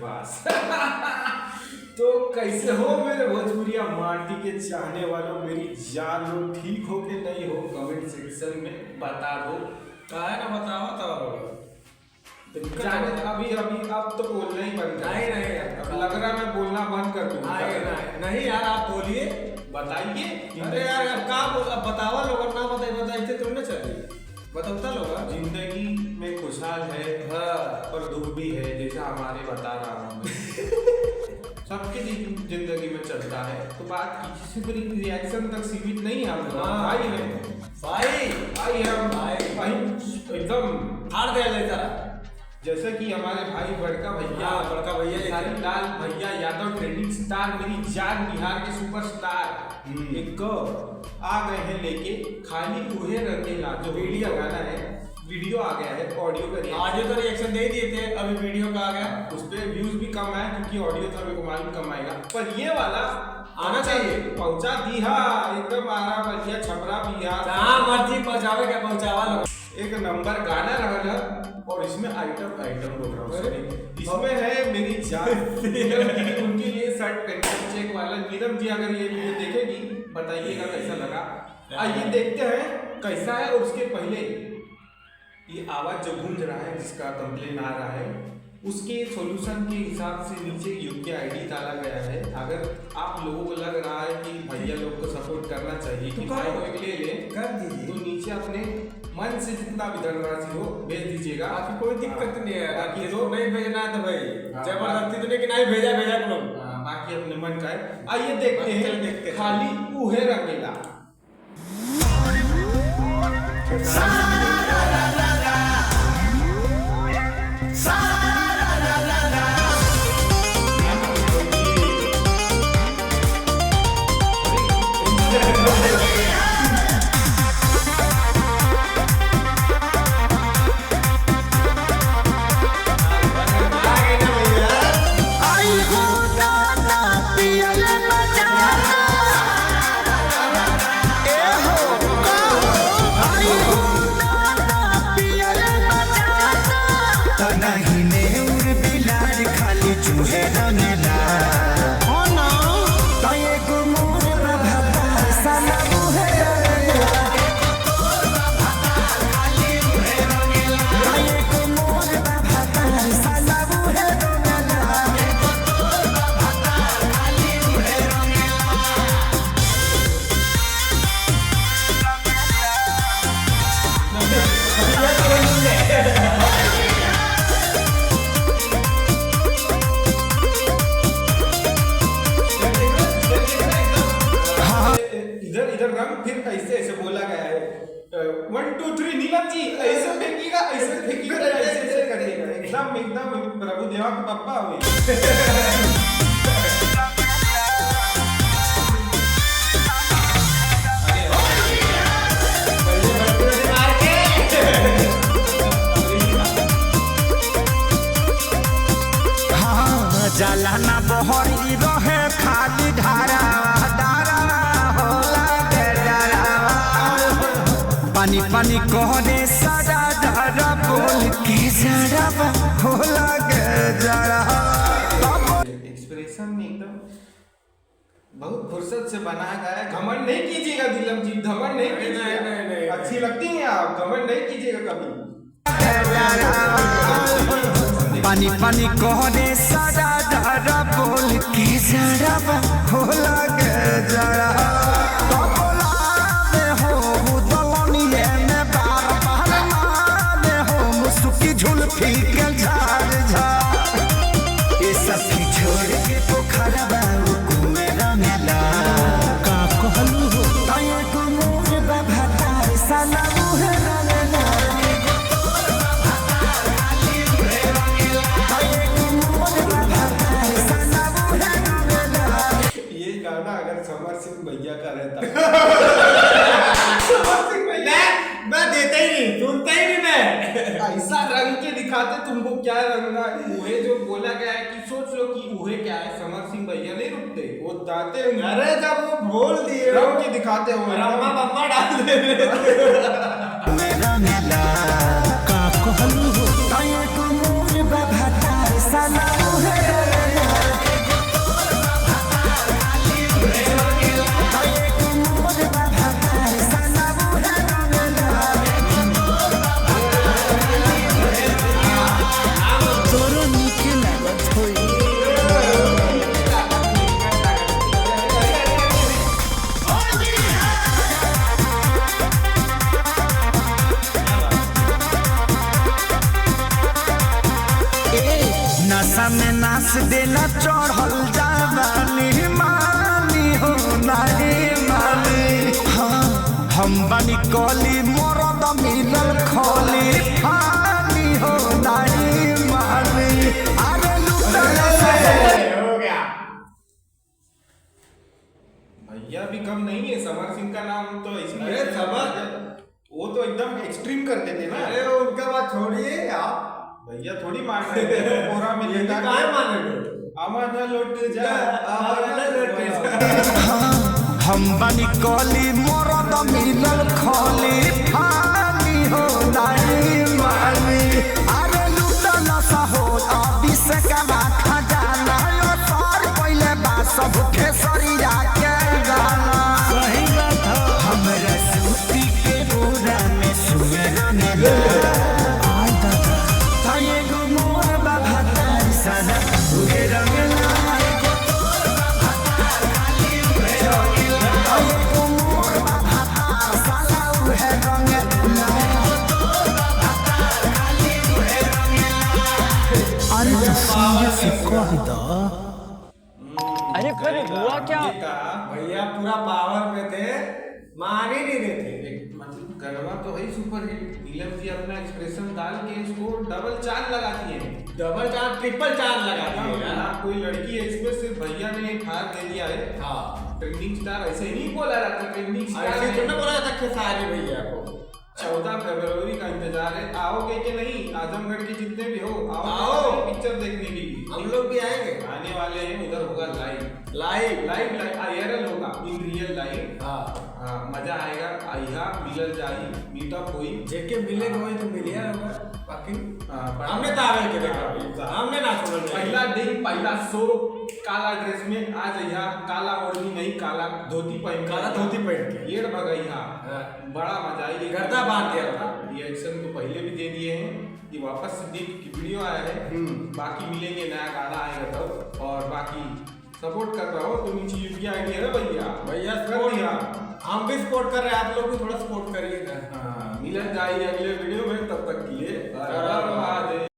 पास। तो कैसे हो मेरे भोजपुरिया माटी के चाहने वालों, मेरी जान हो, ठीक हो कि नहीं हो, कमेंट सेक्शन में बता दो। काहे ना बतावा तब जाने अभी अब तो बोलना ही बंद कर। नहीं अब लग रहा मैं बोलना बंद कर दूंगा। नहीं यार, आप बोलिए, बताइए। अरे यार अब का अब बतावा लोग ना बताइए तुम ना चलिए बताता लोग। जिंदगी में खुशहाल है और दुख भी है, जैसा हमारे बता रहा हूँ सबकी जिंदगी में चलता है। तो बात किसी भी रिएक्शन तक सीमित नहीं है। हम भाई है, भाई एकदम हार दे लेता जैसे कि हमारे भाई बड़का भैया सारी लाल भैया यादव ट्रेंडिंग स्टार, मेरी जान बिहार के सुपरस्टार एक आ गए हैं लेके खाली उहे रंगेला। जो वीडियो गाना है, वीडियो आ गया है, ऑडियो तो रिएक्शन दे दिए थे, अभी वीडियो का आ गया। उस पे व्यूज भी कम आया क्योंकि ऑडियो था, मेरे को मालूम कम आएगा, पर ये वाला आना चाहिए। पहुंचा दी हा एकदम आरा बलिया छपरा बिहार, जहाँ मर्जी पहुंचावे क्या पहुंचावा लोग। एक नंबर गाना रहल है। और इसमें आइटम बोल रहा हूँ, इसमें है मेरी जान उनके लिए शर्ट पेंशन चेक वाला। नीलम जी अगर ये वीडियो देखेगी बताइएगा कैसा लगा। आइए देखते हैं कैसा है। और उसके पहले ये आवाज जो गूंज रहा है, जिसका कंप्लेन आ रहा है, उसके सॉल्यूशन के हिसाब से नीचे यूपीआई आईडी डाला गया है। अगर आप लोगों को लग रहा है कि भैया लोग को सपोर्ट करना चाहिए कि भाई को एक ले ले, कर दीजिए, तो नीचे अपने मन से जितना भी धनराशि हो भेज दीजिएगा। आपकी कोई दिक्कत नहीं है। बाकी जो नहीं भेजना है तो भाई जबरदस्ती तो नहीं कि नहीं भेजा करो, बाकी अपने मन का है। आइए देखते हैं खाली उहे रंगेला। इधर रंग फिर ऐसे बोला गया है 1 2 3 नीलम जी ऐसे फेंकीगा, ऐसे करिएगा, एकदम प्रभु देवा के पप्पा हुए। जाला ना बहरी रहे खाली धारा होला के धारा, पानी पानी कहने सारा धारा बोल के जरा होला के जरा। एक्सप्रेशन में एकदम बहुत फुर्सत से बनाया गया है। घमंड नहीं कीजिएगा नीलम जी, घमंड नहीं कीजिएगा। अच्छी लगती हैं आप, घमंड नहीं कीजिएगा कभी। पानी पानी कहने सारा धारा बोल के जरा होला के जरा। झुलफी के झाड़ झाड़ ये सब छोड़ के पोखरा बाबू घूमे रंगला का कहलू हो ताये को मोर बाबा तार साला मुहे रंगला ताये को मोर बाबा तार साला मुहे रंगला। ये गाना अगर समर सिंह भैया का रहता मैं देता ही नहीं, सुनता ही नहीं। मैं ऐसा रंग के दिखाते तुमको क्या रंगना। उहे जो बोला गया है कि सोच लो कि उहे क्या है, समर सिंह भैया नहीं रुकते, वो दाते। अरे जब वो बोल दिए रंग के दिखाते हो, रम्मा बम्मा डाल दे मेरा मेला का कहलू हो ताये को मोर बाबा तार साला मुहे में नाच देना चढ़ल जावानी मानी हो नहीं मानी। हाँ हम बनी कली मरद मिलल खोली फानी हो नहीं मानी। अरे लुटा हो गया भैया भी कम नहीं है, समर सिंह का नाम तो इसलिए अरे समर वो तो एकदम एक्सट्रीम कर देते ना। अरे उनका बात छोड़िए आप भैया थोड़ी मार रहे थे कोरा में लेटा कहाँ मानेंगे अमन लौट जा अमन लौट जा। हम बनी कली मरद मिलल खोली फानी हो नहीं मानी। अरे लुटा नशा हो अभी से कमा खजाना यो सार पहले बा सब खेसरिया के गाना। सही बात हो हमरा सूती के बोरा में सुअर मिला आई दादा ताये गो मोर बाबा तारी सदा उहे रंगला अरे तो सीरियस से कह दो। अरे फिर हुआ क्या? भैया पूरा पावर में थे, मान ही नहीं देते। मतलब गरबा तो है सुपर हिट। नीलम जी अपना एक्सप्रेशन डाल के इसको डबल चांद लगाती है, डबल चांद ट्रिपल चांद लगाती है यार। ना कोई लड़की है इसमें, सिर्फ भैया ने एक हाथ दे दिया है। हाँ ट्रेंडिंग स्टार ऐसे ही नहीं बोला जाता, ट्रेंडिंग स्टार ऐसे तो ना बोला जाता खेसारी भैया को। 14 फरवरी का इंतजार है, आओगे कि नहीं? आजमगढ़ के जितने भी हो आओ। पिक्चर देखने के लिए। हम लोग भी आएंगे, आने वाले हैं, उधर होगा लाइव लाइव लाइव आईआरएल होगा, इन रियल लाइव। हाँ हाँ मजा आएगा, आइया मिलल जाई, मीटअप हुई। जेके मिलेगा वही तो मिलिया होगा बाकी। हाँ, हमने तो आवे के देखा, हमने ना सुना पहला दिन पहला शो काला ड्रेस में आ जइहा, काला ओढ़नी नहीं काला धोती पहन के। काला धोती पहन के। येड़ भगइहा, हाँ। बड़ा मजा आई। गर्दा बांध दिया था। रिएक्शन तो पहले भी दे दिए हैं, ये वापस से देख की वीडियो आया है। बाकी मिलेंगे, नया गाना आएगा तब। और बाकी सपोर्ट कर रहा हो तो नीचे यूपीआई आईडी है ना भैया, भैया कर सपोर्ट दिया। हम भी सपोर्ट कर रहे हैं, आप लोग भी थोड़ा सपोर्ट करिएगा। हाँ, मिलन जाएगी अगले वीडियो में, तब तक के लिए हर हर महादेव।